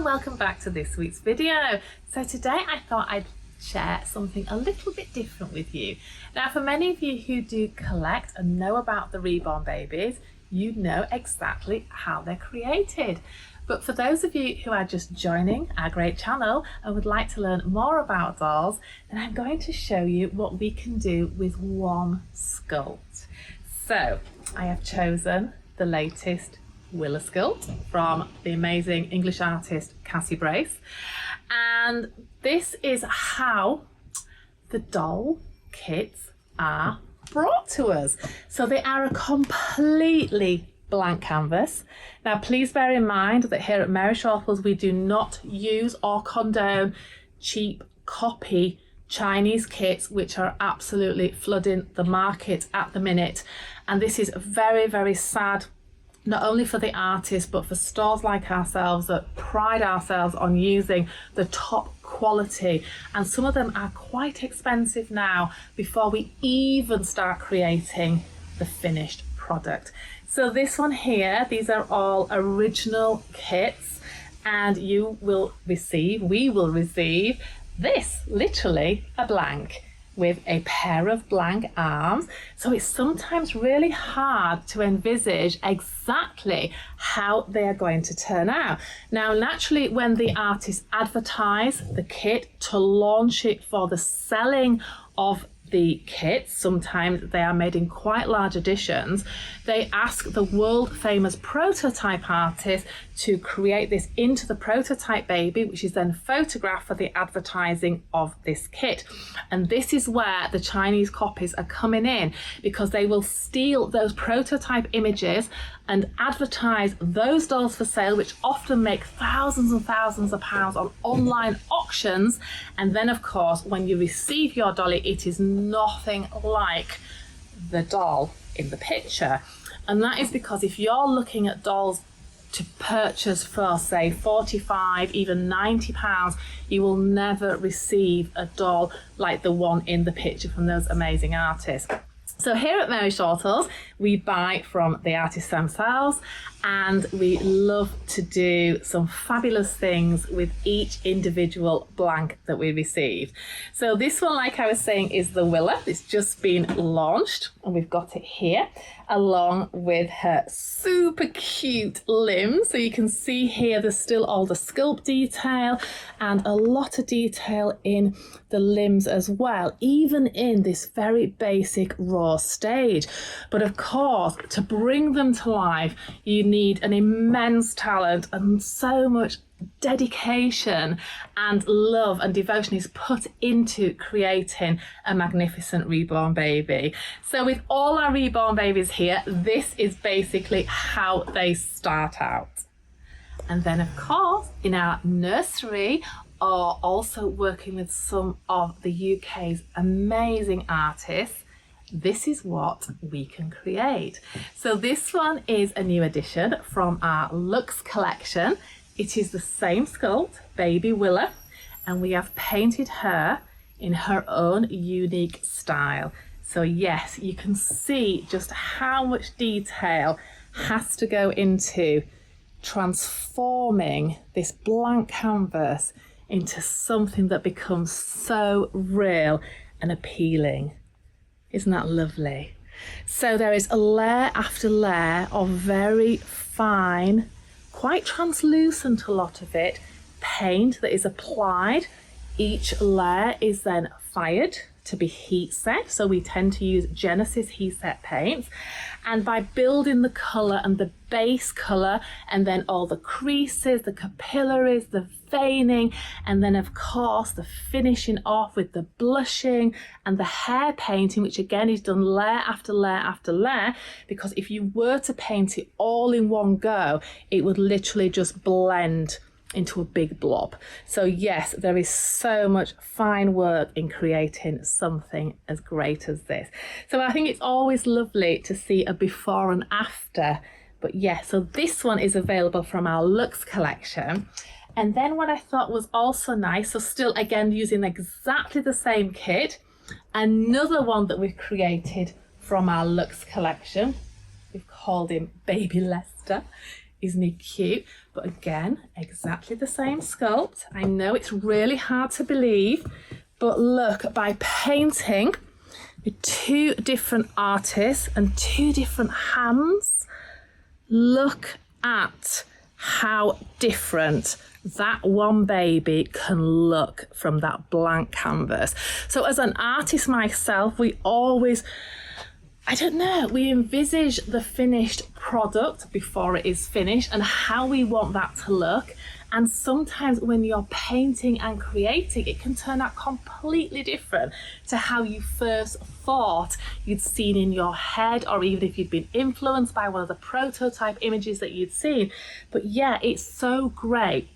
welcome back to this week's video. So today I thought I'd share something a little bit different with you. Now for many of you who do collect and know about the Reborn babies, you know exactly how they're created. But for those of you who are just joining our great channel and would like to learn more about dolls, then I'm going to show you what we can do with one sculpt. So I have chosen the latest Willa sculpt from the amazing English artist Cassie Brace, and this is how the doll kits are brought to us. So they are a completely blank canvas. Now please bear in mind that here at Mary Shortle's we do not use or condone cheap copy Chinese kits which are absolutely flooding the market at the minute, and this is very, very sad, not only for the artists but for stores like ourselves that pride ourselves on using the top quality, and some of them are quite expensive now before we even start creating the finished product. So this one here, these are all original kits, and we will receive this, literally a blank with a pair of blank arms. So it's sometimes really hard to envisage exactly how they are going to turn out. Now, naturally, when the artists advertise the kit to launch it for the selling of the kits, sometimes they are made in quite large editions, they ask the world famous prototype artist to create this into the prototype baby, which is then photographed for the advertising of this kit. And this is where the Chinese copies are coming in, because they will steal those prototype images and advertise those dolls for sale, which often make thousands and thousands of pounds on online auctions. And then of course, when you receive your dolly, it is nothing like the doll in the picture. And that is because if you're looking at dolls to purchase for say 45, even 90 pounds, you will never receive a doll like the one in the picture from those amazing artists. So here at Mary Shortle's, we buy from the artists themselves, and we love to do some fabulous things with each individual blank that we receive. So this one, like I was saying, is the Willa. It's just been launched, and we've got it here along with her super cute limbs. So you can see here there's still all the sculpt detail and a lot of detail in the limbs as well, even in this very basic raw stage. But of course, to bring them to life, you need an immense talent, and so much dedication and love and devotion is put into creating a magnificent Reborn baby. So with all our Reborn babies here, this is basically how they start out. And then of course, in our nursery, or also working with some of the UK's amazing artists, this is what we can create. So this one is a new addition from our Luxe collection. It is the same sculpt, baby Willa, and we have painted her in her own unique style. So yes, you can see just how much detail has to go into transforming this blank canvas into something that becomes so real and appealing. Isn't that lovely? So there is a layer after layer of very fine, quite translucent, a lot of it, paint that is applied. Each layer is then fired to be heat set, so we tend to use Genesis heat set paints, and by building the colour and the base colour, and then all the creases, the capillaries, the veining, and then of course the finishing off with the blushing and the hair painting, which again is done layer after layer after layer, because if you were to paint it all in one go, it would literally just blend into a big blob. So yes, there is so much fine work in creating something as great as this. So I think it's always lovely to see a before and after. But yeah, so this one is available from our Luxe collection. And then what I thought was also nice, so still again using exactly the same kit, another one that we've created from our Luxe collection. We've called him Baby Lester. Isn't he cute? But again, exactly the same sculpt. I know it's really hard to believe, but look, by painting with two different artists and two different hands, look at how different that one baby can look from that blank canvas. So as an artist myself, we always, I don't know, we envisage the finished product before it is finished and how we want that to look. And sometimes when you're painting and creating, it can turn out completely different to how you first thought you'd seen in your head, or even if you'd been influenced by one of the prototype images that you'd seen. But yeah, it's so great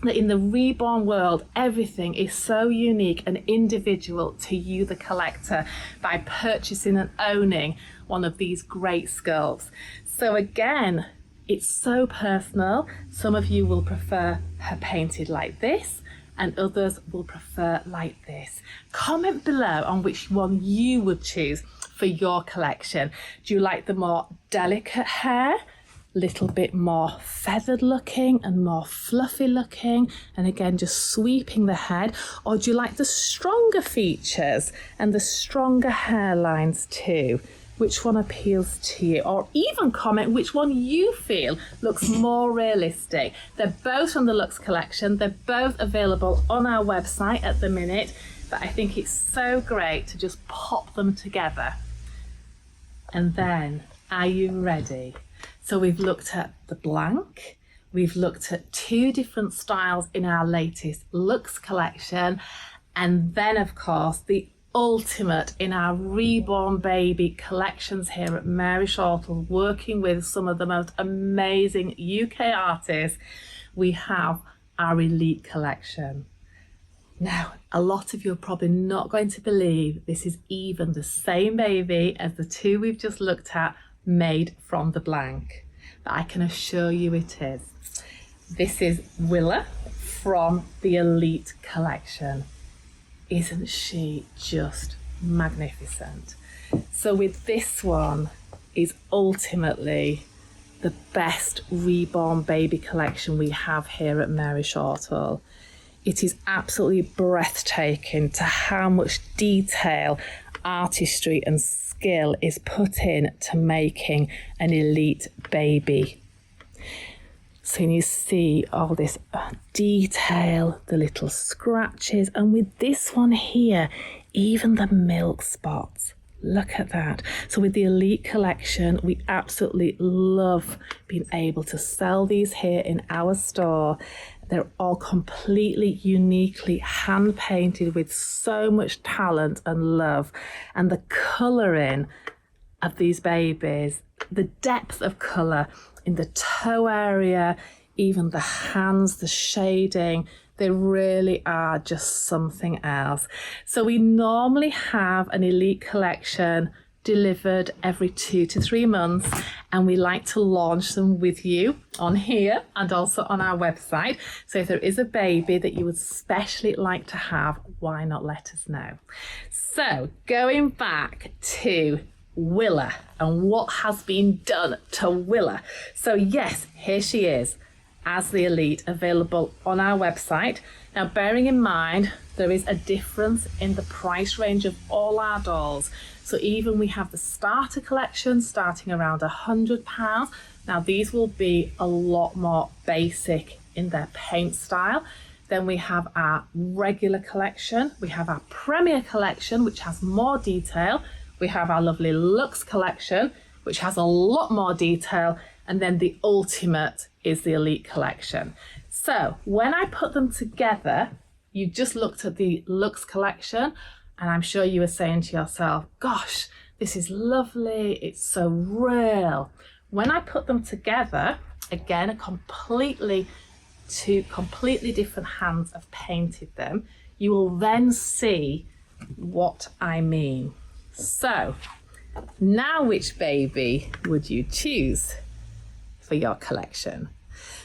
that in the Reborn world, everything is so unique and individual to you, the collector, by purchasing and owning one of these great sculpts. So again, it's so personal. Some of you will prefer her painted like this, and others will prefer like this. Comment below on which one you would choose for your collection. Do you like the more delicate hair? Little bit more feathered looking and more fluffy looking, and again just sweeping the head? Or do you like the stronger features and the stronger hairlines too? Which one appeals to you? Or even comment which one you feel looks more realistic. They're both from the Luxe collection. They're both available on our website at the minute, but I think it's so great to just pop them together. And then, are you ready? So we've looked at the blank, we've looked at two different styles in our latest Luxe collection, and then of course the ultimate in our Reborn baby collections here at Mary Shortle, working with some of the most amazing UK artists. We have our Elite collection. Now, a lot of you are probably not going to believe this is even the same baby as the two we've just looked at, made from the blank, but I can assure you it is. This is Willa from the Elite collection. Isn't she just magnificent? So with this one is ultimately the best Reborn baby collection we have here at Mary Shortle. It is absolutely breathtaking to how much detail, artistry and skill is put in to making an Elite baby. So you see all this detail, the little scratches, and with this one here, even the milk spots. Look at that. So with the Elite collection, we absolutely love being able to sell these here in our store. They're all completely uniquely hand painted with so much talent and love. And the colouring of these babies, the depth of colour in the toe area, even the hands, the shading, they really are just something else. So we normally have an Elite collection delivered every 2 to 3 months, and we like to launch them with you on here and also on our website. So if there is a baby that you would especially like to have, why not let us know? So going back to Willa and what has been done to Willa. So yes, here she is as the Elite, available on our website. Now bearing in mind there is a difference in the price range of all our dolls. So even we have the starter collection starting around £100. Now these will be a lot more basic in their paint style. Then we have our regular collection, we have our Premier collection which has more detail, we have our lovely Luxe collection which has a lot more detail, and then the ultimate is the Elite collection. So when I put them together, you just looked at the Luxe collection and I'm sure you were saying to yourself, gosh, this is lovely, it's so real. When I put them together, again, two completely different hands have painted them, you will then see what I mean. So now which baby would you choose for your collection?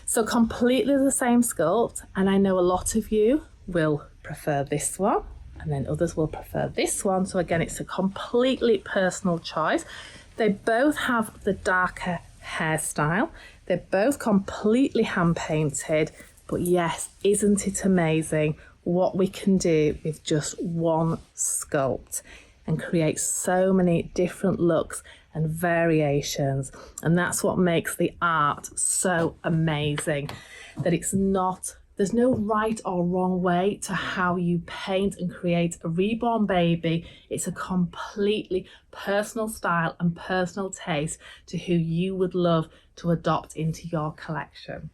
So completely the same sculpt, and I know a lot of you will prefer this one and then others will prefer this one. So again, it's a completely personal choice. They both have the darker hairstyle. They're both completely hand painted, but yes, isn't it amazing what we can do with just one sculpt and create so many different looks and variations. And that's what makes the art so amazing, that there's no right or wrong way to how you paint and create a reborn baby. It's a completely personal style and personal taste to who you would love to adopt into your collection.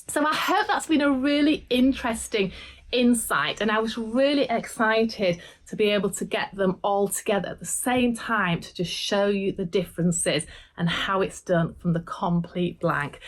So I hope that's been a really interesting insight, and I was really excited to be able to get them all together at the same time to just show you the differences and how it's done from the complete blank.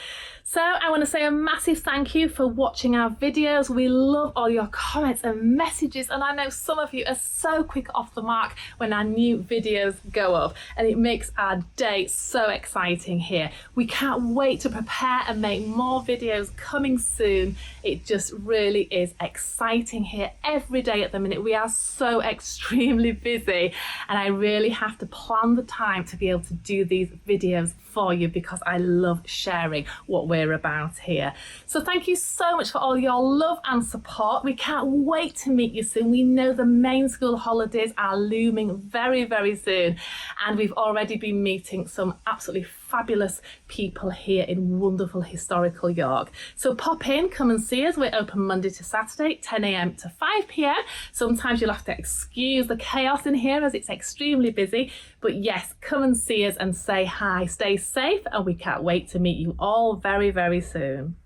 So I want to say a massive thank you for watching our videos. We love all your comments and messages, and I know some of you are so quick off the mark when our new videos go up, and it makes our day so exciting here. We can't wait to prepare and make more videos coming soon. It just really is exciting here every day at the minute. We are so extremely busy, and I really have to plan the time to be able to do these videos for you because I love sharing what we're about here. So thank you so much for all your love and support. We can't wait to meet you soon. We know the main school holidays are looming very, very soon, and we've already been meeting some absolutely fabulous people here in wonderful historical York. So pop in, come and see us. We're open Monday to Saturday, 10 a.m. to 5 p.m. Sometimes you'll have to excuse the chaos in here as it's extremely busy, but yes, come and see us and say hi. Stay safe, and we can't wait to meet you all very, very soon.